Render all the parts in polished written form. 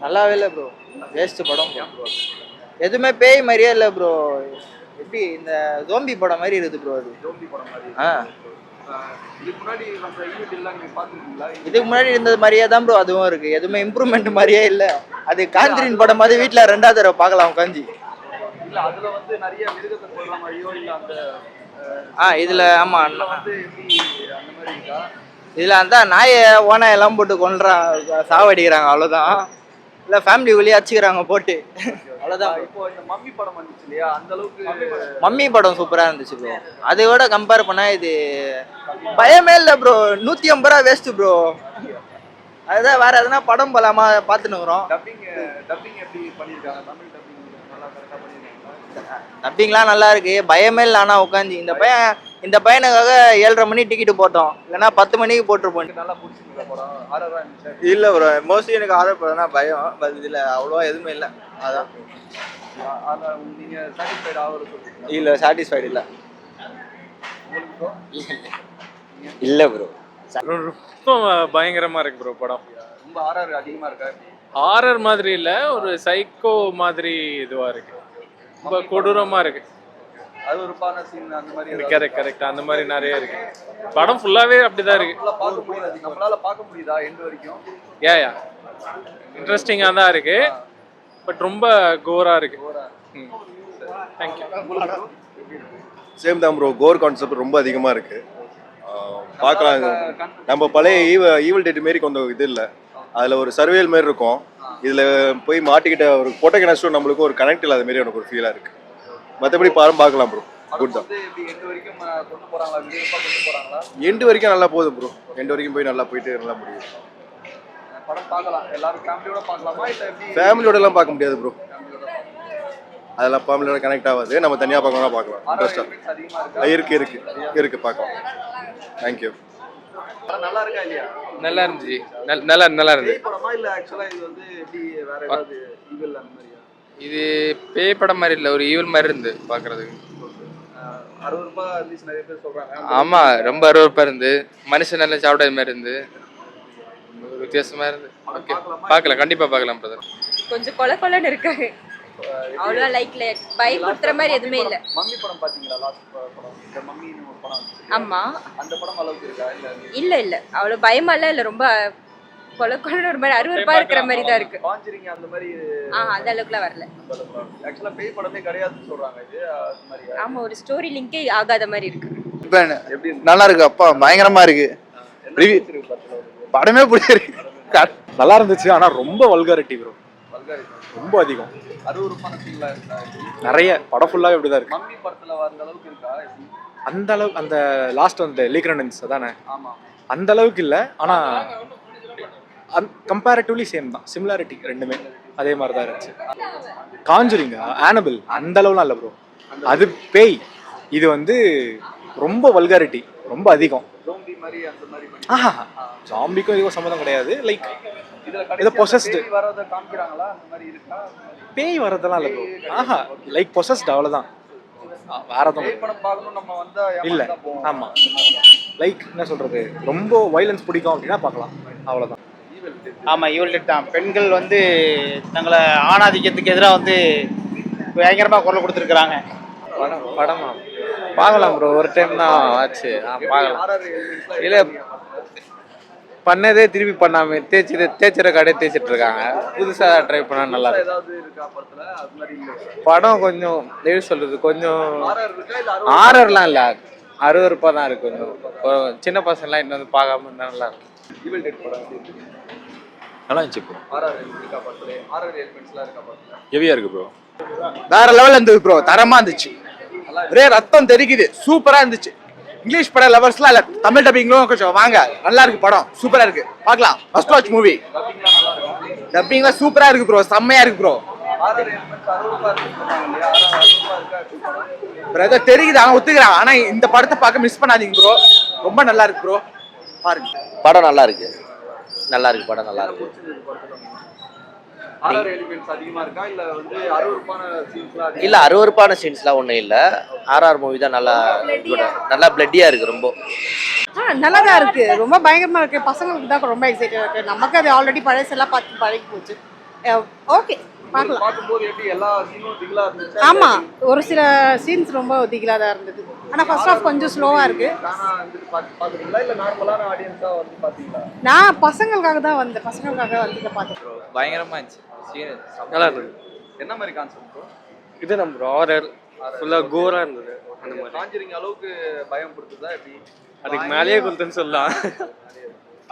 நல்லாவே இல்லை bro. Waste படம் ப்ரோ. எதுவுமே பேய் மாதிரியே இல்லை ப்ரோ. எப்படி இந்த ஜோம்பி படம் மாதிரி இருக்குது ப்ரோ அது. ஜோம்பி படம் மாதிரி. ஆ இதுக்கு முன்னாடி நம்ம ஈவெண்ட் எல்லாம் நீங்க பாத்துருக்கீங்களா? இதுக்கு முன்னாடி இருந்தது மாதிரியே தான் ப்ரோ அதுவும் இருக்கு. எதுவுமே இம்ப்ரூவ்மெண்ட் மாதிரியே இல்லை. அது காஞ்சிரின் படம் மாதிரி வீட்டில் 2வது தடவை பார்க்கலாம் உட்காந்து. இல்ல அதுல வந்து நிறைய மிருகத்தை கொல்ற மாதிரியோ இல்ல அந்த இதுல ஆமா வந்து எப்படி அந்த மாதிரி இருக்கா? இதுல அந்த நாயை ஓனாய் எல்லாம் போட்டு கொல்றான், சாவடிக்கிறாங்க, அவ்வளவுதான். இல்ல ஃபேமிலி உள்ளே அடிச்சுக்கிறாங்க போட்டு, அவ்வளவுதான். இப்போ இந்த மம்மி படம் வந்துச்சு இல்லையா, அந்த அளவுக்கு மம்மி படம் சூப்பரா இருந்துச்சு ப்ரோ. அதையோட கம்பேர் பண்ணா இது பயமே இல்லை ப்ரோ. 150 ரூபா வேஸ்ட் ப்ரோ. அதுதான் வேற எதனா படம் போலாமா பார்த்துனுக்குறோம். டப்பிங் எப்படி பண்ணியிருக்காங்க? தமிழ் டப்பிங் நல்லா கரெக்டாக பண்ணியிருக்காங்க. டப்பிங்லாம் நல்லா இருக்கு. பயமே இல்லை. ஆனால் உட்காந்து இந்த பையனுக்காக 7:30 மணி டிக்கெட்டு போட்டோம், இல்லைன்னா 10 மணிக்கு போட்டிருப்போம். நல்லா பிடிச்சிருந்தா படம்? ஆர்ஆரா இருந்துச்சு? இல்லை ப்ரோ, மோஸ்ட்லி எனக்கு ஆர்டர் பண்ணா பயம். பட் இதில் அவ்வளோவா எதுவுமே இல்லை. அதான் நீங்க சாட்டிஸ்ஃபைட் ஆகுறது சொல்றீங்க? இல்லை, சாட்டிஸ்ஃபைடு இல்லை. இல்லை ப்ரோ. ரொம்ப பயங்கரமா இருக்கு ப்ரோ படம். ரொம்ப ஆர்ஆர் அதிகமா இருக்கா? ஹாரர் மாதிரி இல்லை, ஒரு சைக்கோ மாதிரி இதுவா இருக்கு. ரொம்ப கொடூரமா இருக்கு. அது ஒரு பான சீன் அந்த மாதிரி கரெக்ட் அந்த மாதிரி நிறைய இருக்கு. படம் ஃபுல்லாவே அப்படிதான் இருக்கு. பார்க்க முடியாது, நம்மளால பார்க்க முடியுதா எண்ட் வரைக்கும்? யா இன்ட்ரெஸ்டிங்கா தான் இருக்கு, பட் ரொம்ப கோரா இருக்கு. தேங்க்யூ. சேம் தான் ப்ரோ. கோர் கான்செப்ட் ரொம்ப அதிகமாக இருக்கு. பார்க்கலாம். நம்ம பழைய ஈவல் டேட் மாரி கொஞ்சம் இது இல்லை. அதில் ஒரு சர்வேல் மாரி இருக்கும். இதில் போய் மாட்டிக்கிட்ட ஒரு பொட்டகனஸ்டும் நம்மளுக்கும் ஒரு கனெக்ட் இல்லாத மாரி எனக்கு ஒரு ஃபீலாக இருக்கு. மற்றபடி பார்க்கலாம் ப்ரோ. குட் தான். எண்ட் வரைக்கும் கொண்டு போறாங்களா? விறுவிறுப்பா கொண்டு போறாங்களா? எண்டு வரைக்கும் நல்லா போகுது ப்ரோ. எண்டு வரைக்கும் போய் நல்லா போயிட்டு நல்லா முடியும். படம் பார்க்கலாம். எல்லாரும் ஃபேமிலியோட பார்க்கலாமா இல்லை எப்படி? ஃபேமிலியோடலாம் பார்க்க முடியாது ப்ரோ. அதெல்லாம் ஃபேமிலியோட கனெக்ட் ஆகாது. நம்ம தனியாக பார்க்கணும்னா பார்க்கலாம். இன்ட்ரெஸ்டாக இருக்கு பார்க்கலாம். தேங்க்யூ. நல்லா இருக்கா இல்லையா? நல்லா இருந்துச்சு. நல்லா இருந்துச்சு. படமா இல்ல ஆக்சுவலா இது வந்து எப்படி வேற ஏதாவது ஈவில் அந்த மாதிரியா? இது பேய் படம் மாதிரி இல்லை, ஒரு ஈவல் மாதிரி இருந்து பார்க்குறதுக்கு. 60 ரூபாய் இருந்துச்சு நிறைய பேர் சொல்றாங்க. ஆமாம், ரொம்ப அருவருப்பாக இருந்து, மனுஷன் நல்லா சாப்பிடாத மாதிரி இருந்து, ஒரு வித்தியாசமாக இருந்து. ஓகே, பார்க்கலாம், கண்டிப்பாக பார்க்கலாம் பிரதர். கொஞ்சம் கொலன்னு இருக்காரு. அவ்வளோ லைக்ல பயப்படுத்துற மாதிரி எதுவுமே இல்லை. மம்மி படம் பாத்தீங்களா? லாஸ்ட் படம் இந்த மம்மின்னு ஒரு படம். ஆமா, அந்த படம் அளவுக்கு இருக்கா? இல்ல அவ்வளோ பயமா இல்ல, ரொம்ப கொலன்னு ஒரு மாதிரி அருவருப்பா இருக்கிற மாதிரி தான் இருக்கு. காஞ்சரிங் அந்த மாதிரி அந்த அளவுக்குலாம் வரல. ஆக்சுவலா பேய் படமே கிடையாதுன்னு சொல்றாங்க. இது அந்த மாதிரி ஆமா, ஒரு ஸ்டோரி லிங்கே ஆகாத மாதிரி இருக்கு. எப்படி நல்லா இருக்கு அப்பா, பயங்கரமா இருக்கு. படமே பிடிச்சிருக்கு. நல்லா இருந்துச்சு. ஆனா ரொம்ப வல்காரிட்டி ப்ரோ, ரொம்ப அதிகம். 60 ரூபாய் சீன்ல இருக்கா? நிறைய படம் ஃபுல்லாவே இப்படிதான் இருக்கு. மம்மி படத்துல வந்த அளவுக்கு இருக்கா? அந்த அளவுக்கு அந்த லாஸ்ட் வந்து லீக்ரண்டன்ஸ் அதானே, ஆமா அந்த அளவுக்கு இல்லை. ஆனா கம்பேரிட்டிவ்லி சேம் தான், சிமிலாரிட்டி ரெண்டுமே அதே மாதிரி தான் இருந்துச்சு. காஞ்சூரிங், ஆனபிள் அந்த அளவுலாம் இல்லை ப்ரோ. அது பேய். இது வந்து ரொம்ப வல்காரிட்டி, ரொம்ப அதிகம். ஜோம்பி மாதிரி அந்த மாதிரி ஜாம்பிக்கும் இதுவும் சம்மந்தம் கிடையாது. லைக் இதுல இதை பொசஸ்டு வரத காமிக்கிறாங்களா? அந்த மாதிரி இருக்கா? பேய் வரதெல்லாம் இல்லை ப்ரோ. லைக் பொசஸ்டு அவ்வளோதான், வேற எதுவும் படம் பார்க்கணும் நம்ம வந்தா இல்லை. ஆமாம், லைக் என்ன சொல்றது, ரொம்ப வைலன்ஸ் பிடிக்கும் அப்படின்னா பார்க்கலாம், அவ்வளோதான். ஆமாம், ஈவல் டெட் தான். பெண்கள் வந்து தங்களை ஆணாதிக்கத்துக்கு எதிராக வந்து பயங்கரமாக குரல் கொடுத்துருக்குறாங்க. படமா பார்க்கலாம் ப்ரோ, ஒரு டைம் தான் ஆச்சு, பார்க்கலாம். இல்லை, பண்ணதே திருப்பி பண்ணாம தேய்ச்சிற கடையை தேய்ச்சிட்டு இருக்காங்க. புதுசாக ட்ரை பண்ணா நல்லா இருக்கு. ஏதாவது இருக்கா படத்துல? அது மாதிரி படம் கொஞ்சம் எப்படி சொல்றது, கொஞ்சம் ஆரர்லாம் இல்லை, அருவருப்பாக தான் இருக்கு. கொஞ்சம் சின்ன பசங்களாம் இன்னும் வந்து பார்க்காம இருந்தால் நல்லா இருக்கும். ஈவல் டெட் படம் நல்லா இருந்துச்சு ப்ரோ. ஆர்ஆர் இருக்கா படத்துல? ஆர்ஆர் எலிமெண்ட்ஸ்லாம் இருக்கா படத்துல? ஹெவியா இருக்கு ப்ரோ. வேற லெவல் இருந்தது ப்ரோ. தரமா இருந்துச்சு. ஒரே ரத்தம் தெரிக்குது. சூப்பரா இருந்துச்சு. இங்கிலீஷ் படம் லவர்ஸ்லாம் இல்ல, தமிழ் டப்பிங்லும் கொஞ்சம் வாங்க. நல்லா இருக்கு படம், சூப்பரா இருக்கு, பார்க்கலாம். First watch movie. டப்பிங்லாம் சூப்பரா இருக்கு ப்ரோ, செம்மையா இருக்கு ப்ரோ. ஆர்ஆர் எலிமெண்ட்ஸ் 60 ரூபாய் இருக்கு சொன்னாங்க இல்லையா? ஆர்ஆர் 60 ரூபாய் இருக்கா? பிரதர் தெரியுது, ஆனா ஒத்துக்கிறான். ஆனா இந்த படத்தை பார்க்க மிஸ் பண்ணாதீங்க ப்ரோ, ரொம்ப நல்லா இருக்கு ப்ரோ, பாருங்க. படம் நல்லா இருக்கு, நல்லா இருக்கு, படம் நல்லா இருக்கு. ஆர்ஆர் எலிமெண்ட்ஸ் அதிகமா இருக்கா இல்ல வந்து அருவருப்பான சீன்ஸ்லாம்? இல்ல, அருவருப்பான சீன்ஸ்லாம் ஒன்றும் இல்லை. ஆர்ஆர் மூவி தான் நல்லா பிளட்டியா இருக்கு ரொம்ப. நல்லா தான் இருக்கு, ரொம்ப பயங்கரமா இருக்கு. பசங்களுக்கு தான் ரொம்ப எக்ஸைட்டா இருக்கு. நமக்கு அது ஆல்ரெடி பழசெல்லாம் பார்த்து பழகி போச்சு. ஓகே பார்க்கலாம். பார்க்கும்போது எப்படி எல்லா சீனும் திகிலா இருந்துச்சு? ஆமா, ஒரு சில சீன்ஸ் ரொம்ப திகிலா தான் இருந்தது. ஆனா ஃபர்ஸ்ட் ஹாஃப் கொஞ்சம் ஸ்லோவா இருக்கு. தானா வந்துட்டு பாக்குறீங்களா இல்ல நார்மலான ஆடியன்ஸா வந்து பாத்தீங்களா? நான் பசங்களுக்காக தான் வந்தேன், பசங்களுக்காக வந்து இதை பார்த்தேன். பயங்கரமா இருந்துச்சு. நல்லா இருந்தது. என்ன மாதிரி கான்செப்ட் ப்ரோ? இது நம்ம ஹாரர் ஃபுல்லாக கோராக இருந்தது அந்த மாதிரி. காஞ்சரிங் அளவுக்கு பயம் கொடுத்ததா எப்படி? அதுக்கு மேலேயே கொடுத்துன்னு சொல்லலாம்.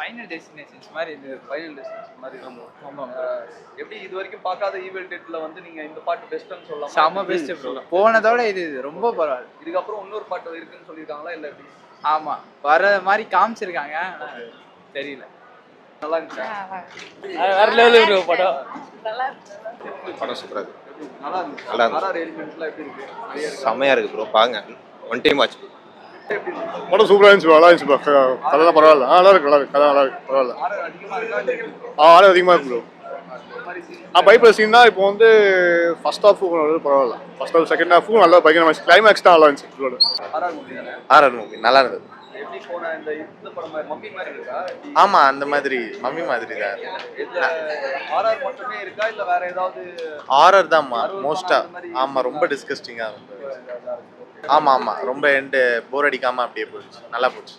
ஃபைனல் டெஸ்டினேஷன்ஸ் மாதிரி இருந்தது. ஃபைனல் டெஸ்டினேஷன் மாதிரி ஆமாம். எப்படி இது வரைக்கும் பார்க்காத ஈவல் டெட்ல வந்து நீங்க இந்த பாட்டு பெஸ்ட்னு சொல்லலாம். செம பெஸ்ட் ப்ரோ. போனதோட இது ரொம்ப பரவாயில்ல. இதுக்கப்புறம் இன்னொரு பாட்டு இருக்குன்னு சொல்லியிருக்காங்களா இல்ல எப்படி? ஆமா, வர மாதிரி காமிச்சிருக்காங்க, தெரியல. நல்லா இருந்துச்சா? வேற லெவலில் ப்ரோ படம். படம் சூப்பராக இருக்கு. நல்லா இருந்துச்சு. நல்லா இருந்துச்சு. ஆர்ஆர் எலிமெண்ட்ஸ்லாம் எப்படி இருக்கு? நிறைய இருக்கு. செம்மையாக இருக்கு ப்ரோ, பாருங்க ஒன் டைம் வாட்ச். எப்படி இருக்கு? படம் சூப்பராக இருந்துச்சு, நல்லா இருந்துச்சு ப்ரோ. கதைலாம் பரவாயில்ல, நல்லா இருக்கு, நல்லா இருக்கு, கதை நல்லா இருக்கு, பரவாயில்ல. ஆர்ஆர் அதிகமா இருக்கா இல்ல எப்படி? ஆளு அதிகமாக இருக்கு ப்ரோ. இந்த மாதிரி scene பைப்பில் சீன் தான். இப்போ வந்து ஃபர்ஸ்ட் ஹாஃபும் பரவாயில்ல, ஃபர்ஸ்ட் ஹாஃப் செகண்ட் ஹாஃபும் நல்லா பயங்கரமாக, கிளைமேக்ஸ் தான் நல்லா இருந்துச்சு ப்ரோ. ஆர்ஆர் மூவி தானே? ஆர்ஆர் மூவி நல்லா இருந்தது. எப்படி போன இந்த படம் மாதிரி மம்மி மாதிரி இருக்கா? எப்படி? ஆமாம், அந்த மாதிரி மம்மி மாதிரி தான். இதுல ஆர்ஆர் மட்டுமே இருக்கா இல்ல வேற ஏதாவது? ஆர்ஆர் தான் மோஸ்ட்டாக. ஆமாம், ரொம்ப டிஸ்கஸ்டிங்காக இருந்தது. ஆமாம் ஆமாம், ரொம்ப எண்டு போர் அடிக்காமல் அப்படியே போயிடுச்சு, நல்லா போச்சு.